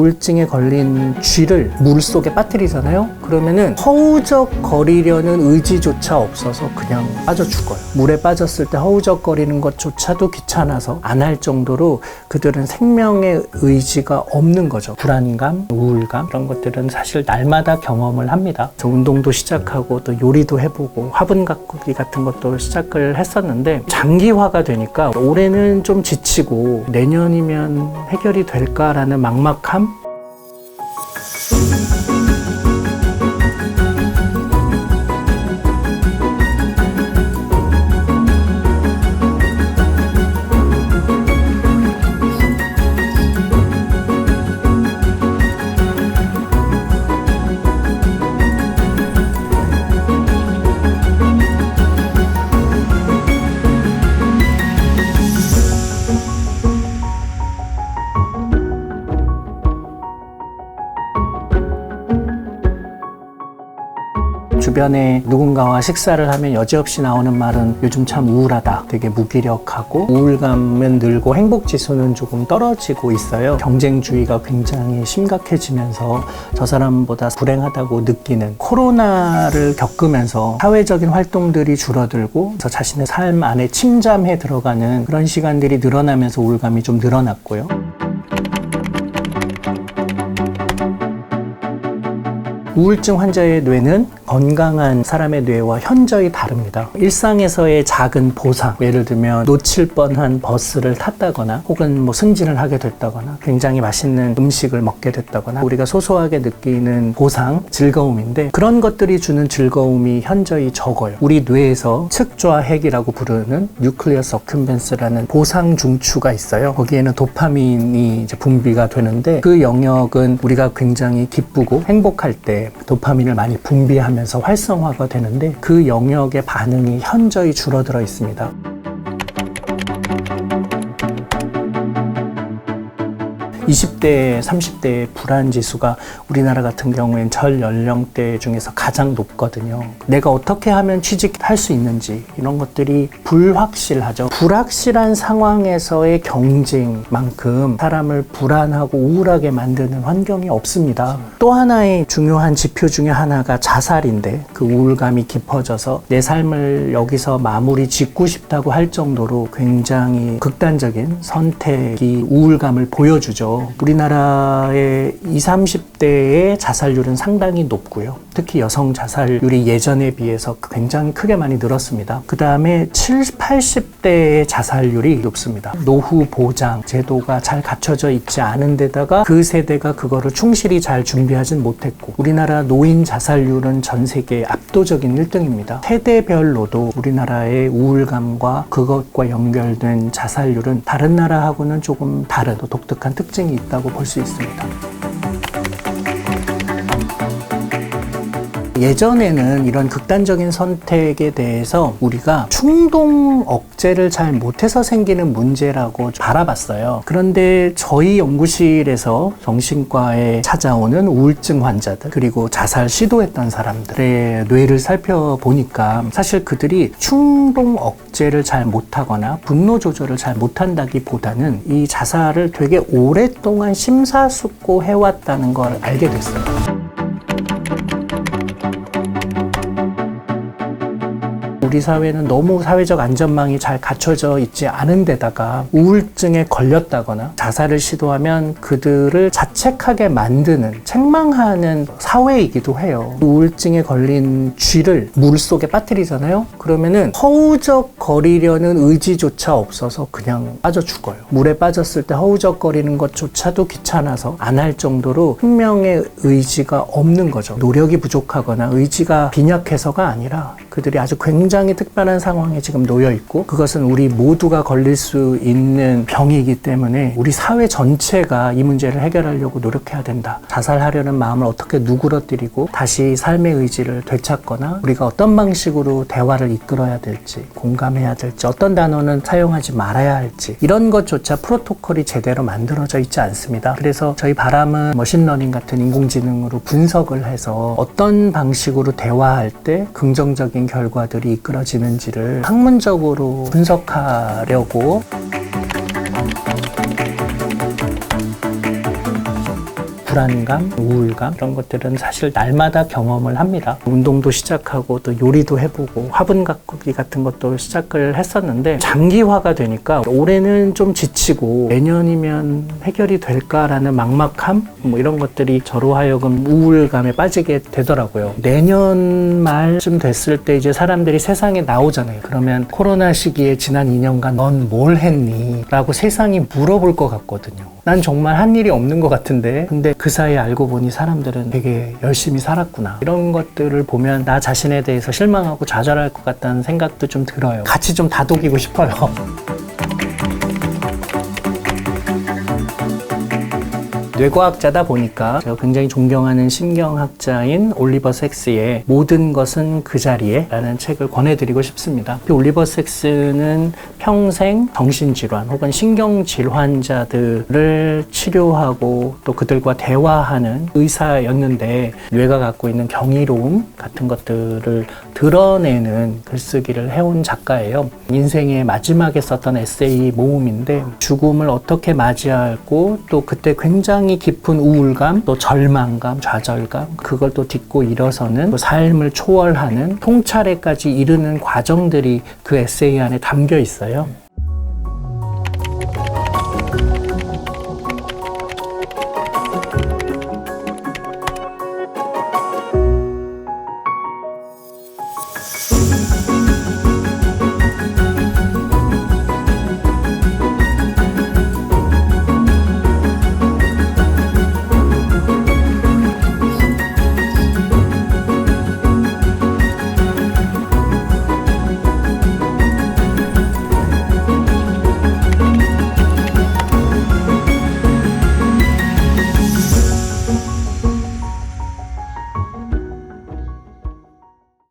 우울증에 걸린 쥐를 물속에 빠뜨리잖아요. 그러면은 허우적거리려는 의지조차 없어서 그냥 빠져 죽어요. 물에 빠졌을 때 허우적거리는 것조차도 귀찮아서 안 할 정도로 그들은 생명의 의지가 없는 거죠. 불안감, 우울감 이런 것들은 사실 날마다 경험을 합니다. 저 운동도 시작하고 또 요리도 해보고 화분 가꾸기 같은 것도 시작을 했었는데 장기화가 되니까 올해는 좀 지치고 내년이면 해결이 될까라는 막막함? 주변에 누군가와 식사를 하면 여지없이 나오는 말은 요즘 참 우울하다, 되게 무기력하고 우울감은 늘고 행복지수는 조금 떨어지고 있어요. 경쟁주의가 굉장히 심각해지면서 저 사람보다 불행하다고 느끼는 코로나를 겪으면서 사회적인 활동들이 줄어들고 저 자신의 삶 안에 침잠해 들어가는 그런 시간들이 늘어나면서 우울감이 좀 늘어났고요. 우울증 환자의 뇌는 건강한 사람의 뇌와 현저히 다릅니다. 일상에서의 작은 보상, 예를 들면 놓칠 뻔한 버스를 탔다거나 혹은 승진을 하게 됐다거나 굉장히 맛있는 음식을 먹게 됐다거나 우리가 소소하게 느끼는 보상, 즐거움인데 그런 것들이 주는 즐거움이 현저히 적어요. 우리 뇌에서 측좌핵이라고 부르는 뉴클리어스 어큐벤스라는 보상 중추가 있어요. 거기에는 도파민이 이제 분비가 되는데 그 영역은 우리가 굉장히 기쁘고 행복할 때 도파민을 많이 분비하면서 활성화가 되는데 그 영역의 반응이 현저히 줄어들어 있습니다. 20대, 30대의 불안지수가 우리나라 같은 경우엔 전 연령대 중에서 가장 높거든요. 내가 어떻게 하면 취직할 수 있는지 이런 것들이 불확실하죠. 불확실한 상황에서의 경쟁만큼 사람을 불안하고 우울하게 만드는 환경이 없습니다. 또 하나의 중요한 지표 중에 하나가 자살인데 그 우울감이 깊어져서 내 삶을 여기서 마무리 짓고 싶다고 할 정도로 굉장히 극단적인 선택이 우울감을 보여주죠. 우리나라의 20, 30대의 자살률은 상당히 높고요. 특히 여성 자살률이 예전에 비해서 굉장히 크게 많이 늘었습니다. 그 다음에 70, 80대의 자살률이 높습니다. 노후 보장 제도가 잘 갖춰져 있지 않은 데다가 그 세대가 그거를 충실히 잘 준비하진 못했고 우리나라 노인 자살률은 전 세계 압도적인 1등입니다. 세대별로도 우리나라의 우울감과 그것과 연결된 자살률은 다른 나라하고는 조금 다른 독특한 특징이 있다고 볼 수 있습니다. 예전에는 이런 극단적인 선택에 대해서 우리가 충동 억제를 잘 못해서 생기는 문제라고 바라봤어요. 그런데 저희 연구실에서 정신과에 찾아오는 우울증 환자들 그리고 자살 시도했던 사람들의 뇌를 살펴보니까 사실 그들이 충동 억제를 잘 못하거나 분노 조절을 잘 못한다기보다는 이 자살을 되게 오랫동안 심사숙고해왔다는 걸 알게 됐어요. 우리 사회는 너무 사회적 안전망이 잘 갖춰져 있지 않은 데다가 우울증에 걸렸다거나 자살을 시도하면 그들을 자책하게 만드는 책망하는 사회이기도 해요. 우울증에 걸린 쥐를 물속에 빠뜨리잖아요. 그러면은 허우적거리려는 의지조차 없어서 그냥 빠져 죽어요. 물에 빠졌을 때 허우적거리는 것조차도 귀찮아서 안 할 정도로 생명의 의지가 없는 거죠. 노력이 부족하거나 의지가 빈약해서가 아니라 그들이 아주 굉장히 특별한 상황에 지금 놓여 있고 그것은 우리 모두가 걸릴 수 있는 병이기 때문에 우리 사회 전체가 이 문제를 해결하려고 노력해야 된다. 자살하려는 마음을 어떻게 누그러뜨리고 다시 삶의 의지를 되찾거나 우리가 어떤 방식으로 대화를 이끌어야 될지 공감해야 될지 어떤 단어는 사용하지 말아야 할지 이런 것조차 프로토콜이 제대로 만들어져 있지 않습니다. 그래서 저희 바람은 머신러닝 같은 인공지능으로 분석을 해서 어떤 방식으로 대화할 때 긍정적인 결과들이 이끌어지는지를 학문적으로 분석하려고 불안감, 우울감 이런 것들은 사실 날마다 경험을 합니다. 운동도 시작하고 또 요리도 해보고 화분 가꾸기 같은 것도 시작을 했었는데 장기화가 되니까 올해는 좀 지치고 내년이면 해결이 될까라는 막막함 뭐 이런 것들이 저로 하여금 우울감에 빠지게 되더라고요. 내년 말쯤 됐을 때 이제 사람들이 세상에 나오잖아요. 그러면 코로나 시기에 지난 2년간 넌 뭘 했니? 라고 세상이 물어볼 것 같거든요. 난 정말 한 일이 없는 것 같은데 근데 그 사이에 알고 보니 사람들은 되게 열심히 살았구나. 이런 것들을 보면 나 자신에 대해서 실망하고 좌절할 것 같다는 생각도 좀 들어요. 같이 좀 다독이고 싶어요. 뇌과학자다 보니까 제가 굉장히 존경하는 신경학자인 올리버 섹스의 모든 것은 그 자리에 라는 책을 권해드리고 싶습니다. 올리버 섹스는 평생 정신질환 혹은 신경질 환자들을 치료하고 또 그들과 대화하는 의사였는데 뇌가 갖고 있는 경이로움 같은 것들을 드러내는 글쓰기를 해온 작가예요. 인생의 마지막에 썼던 에세이 모음인데 죽음을 어떻게 맞이하고 또 그때 굉장히 깊은 우울감, 또 절망감, 좌절감 그걸 또 딛고 일어서는 또 삶을 초월하는 통찰에까지 이르는 과정들이 그 에세이 안에 담겨 있어요.